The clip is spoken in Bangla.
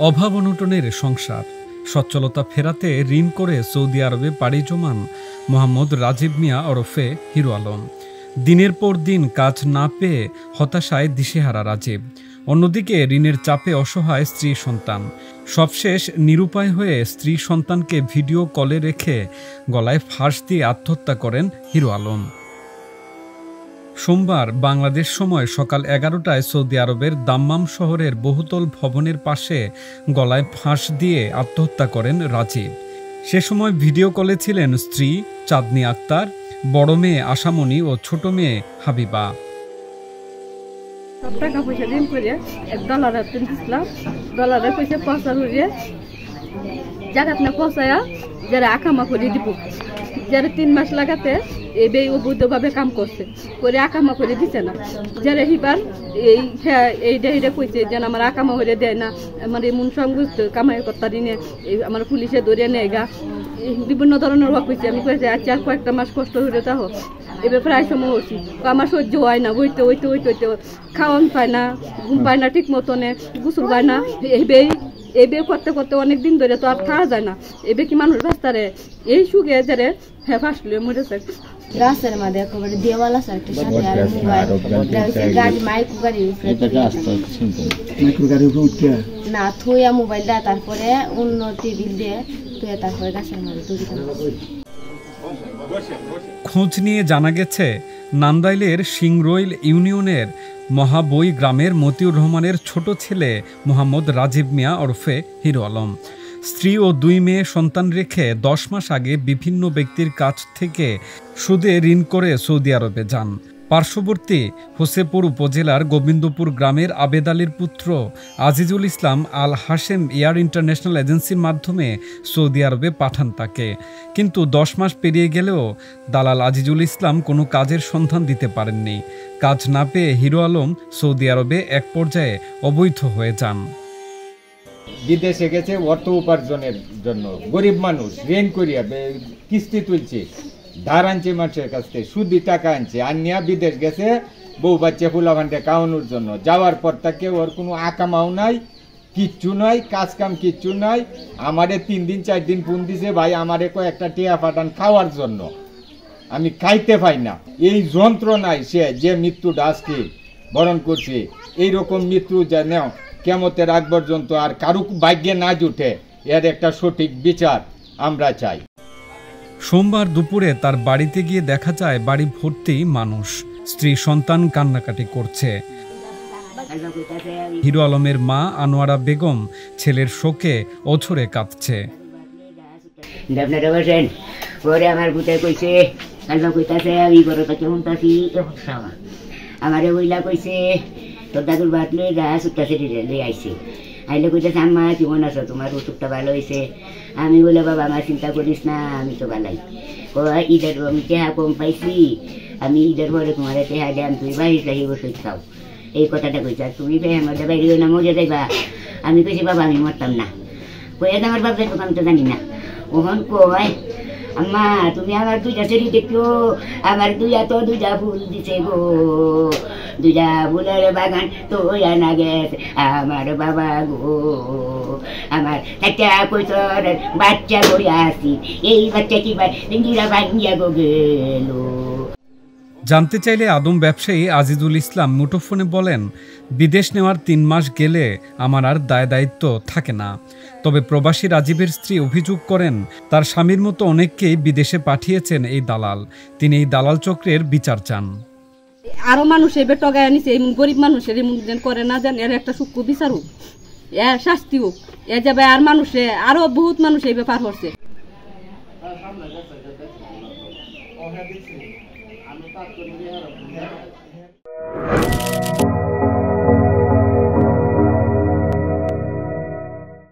অভাব অনটনের সংসার সচ্ছলতা ফেরাতে ঋণ করে সৌদি আরবে পাড়ি জমান মোহাম্মদ রাজীব মিয়া ওরফে হিরো আলম। দিনের পর দিন কাজ না পেয়ে হতাশায় দিশেহারা রাজীব। অন্যদিকে ঋণের চাপে অসহায় স্ত্রী সন্তান। সবশেষ নিরুপায় হয়ে স্ত্রী সন্তানকে ভিডিও কলে রেখে গলায় ফাঁস দিয়ে আত্মহত্যা করেন হিরো আলম। সোমবার বাংলাদেশ সময় সকাল 11টায় সৌদি আরবের দাম্মাম শহরের বহুতল ভবনের পাশে গলায় ফাঁস দিয়ে আত্মহত্যা করেন রাজীব। সে সময় ভিডিও কলে ছিলেন স্ত্রী চাঁদনি আক্তার, বড় মেয়ে আশামণি ও ছোট মেয়ে হাবিবা। টাকা পয়সা ঋণ করে $1 দিয়েছিলাম, ডলারের পয়সা পয়সা হয়ে জায়গা না পয়সায়া যারা আকামা করে দিব, যারা 3 মাস লাগাতে এই অবৈধভাবে কাম করছে করে আকামা করে দিছে না, যারা হিবার এইটা কইছে যেন আমার আকামা হয়ে দেয় না, আমার এমন সংযুক্ত কামাই কর্তা ঋণে আমার পুলিশে ধরে নেয় গা, বিভিন্ন ধরনের ওয়া কইছে। আমি কইছি আচ্ছা আর কয়েকটা মাস কষ্ট হয়ে তাহো, এবার প্রায় সময় হচ্ছি আমার সহ্য হয় না, হইতে হইতে হইতে হইতে খাওয়ান পায় না, ঘুম পায় না ঠিক মতনে, গোসল পায় না, এবে করতে করতে অনেক দিন ধরে তো আর খাওয়া যায় না। এবে কি মানুষ রাস্তারে এই সুখে যারে হ্যাঁ ফাঁসলে মরেছে রাস্তার মধ্যে একেবারে দেওয়াল আছে একটা সাথে আর মোবাইল গাড়ি মাইক্রো গাড়ি উঠে না থইয়া মোবাইলটা তারপরে অন্য টেবিল দিয়ে থইয়া তারপরে গাছের মধ্যে তৈরি করা। খোঁজ নিয়ে জানা গেছে নান্দাইলের সিংরইল ইউনিয়নের মহাবই গ্রামের মতিউর রহমানের ছোট ছেলে মোহাম্মদ রাজীব মিয়া ওরফে হিরো আলম স্ত্রী ও 2 মেয়ে সন্তান রেখে 10 মাস আগে বিভিন্ন ব্যক্তির কাছ থেকে সুদে ঋণ করে সৌদি আরবে যান। পার্শ্ববর্তী হোসেপুর উপজেলার গোবিন্দপুর গ্রামের আবেদ আলীর পুত্র আজিজুল ইসলাম আল হাশেম এয়ার ইন্টারন্যাশনাল এজেন্সির মাধ্যমে সৌদি আরবে পাঠান তাকে। কিন্তু 10 মাস পেরিয়ে গেলেও দালাল আজিজুল ইসলাম কোনো কাজের সন্ধান দিতে পারেননি। কাজ না পেয়ে হিরো আলম সৌদি আরবে এক পর্যায়ে অবৈধ হয়ে যান। বিদেশে গেছে অর্থ উপার্জনের জন্য, গরিব মানুষ ঋণ করিয়া কিস্তি তুলছে, ধার আনছে মানুষের কাছ থেকে, সুদি টাকা আনছে, আনিয়া বিদেশ গেছে বউ বাচ্চা ফুলাভান্ডে খাওয়ানোর জন্য। যাওয়ার পর তাকে ওর কোনো আকামাও নাই, কিচ্ছু নাই, কাজ কাম কিচ্ছু নাই। আমারে 3 দিন 4 দিন ফোন দিছে, ভাই আমারে কয়েকটা টিয়া পাঠান খাওয়ার জন্য, আমি খাইতে পাই না। এই যন্ত্রণায় সে যে মৃত্যুটা আজকে বরণ করছে, এইরকম মৃত্যু যেন কিয়ামতের আগ পর্যন্ত আর কারো ভাগ্যে না জুটে, এর একটা সঠিক বিচার আমরা চাই। সোমবার দুপুরে তার বাড়িতে গিয়ে দেখা যায় বাড়ি ভর্তি মানুষ, স্ত্রী সন্তান কান্নাকাটি করছে। হিরো আলমের মা আনোয়ারা বেগম ছেলের শোকে অঝরে কাঁদছে। আমার বুঝে কইছে কইতাছে আমি বড় কাছে শুনতাছি আমারে বইলা কইছে তোর দাদুর ভাত লই যা সুতাছে লই আইছে, আইলে কইতেছে আম্মা কেমন আছো, তোমার ওষুধটা ভালো হয়েছে। আমি বলে বাবা আমার চিন্তা করিস না, আমি তো ভালাই। ঈদের আমি টেহা কম পাইছি, আমি ঈদের পরে তোমার টেহা দেন, তুই বাড়ি যাই বসে খাও, এই কথাটা কইছে। আর তুমি বেহের মধ্যে বাইরে না মরে যাইবা। আমি কইছি বাবা আমি মরতাম না। কয়ে আমার বাপ যাইতো আমি তো জানি না। ওখান কয় আম্মা তুমি আমার 2টা চেরি দেখো, আমার 2টা ফুল দিছে গো, 2টা ফুলের বাগান তো না গেছে আমার বাবা গো, আমার একটা কইতর বাচ্চা বই আসি, এই বাচ্চা কি ভাঙ্গিয়া গো গেল। জানতে চাইলে আদম ব্যবসায়ী আজিজুল ইসলাম মুঠোফোনে বলেন, বিদেশ নেওয়ার 3 মাস গেলে আমার আর দায় দায়িত্ব থাকে না। তবে প্রবাসী রাজীবের স্ত্রী অভিযোগ করেন তার স্বামীর মতো অনেককেই বিদেশে পাঠিয়েছেন এই দালাল। তিনি এই দালাল চক্রের বিচার চান। আরো মানুষ এবার টগায় আনিছে, এমন গরিব মানুষের এমন করে না জান, এর একটা সূক্ষ্ম বিচার হোক, এর শাস্তি হোক। এ যাবে আর মানুষে আরো বহুত মানুষ এই ব্যাপার করছে। আমি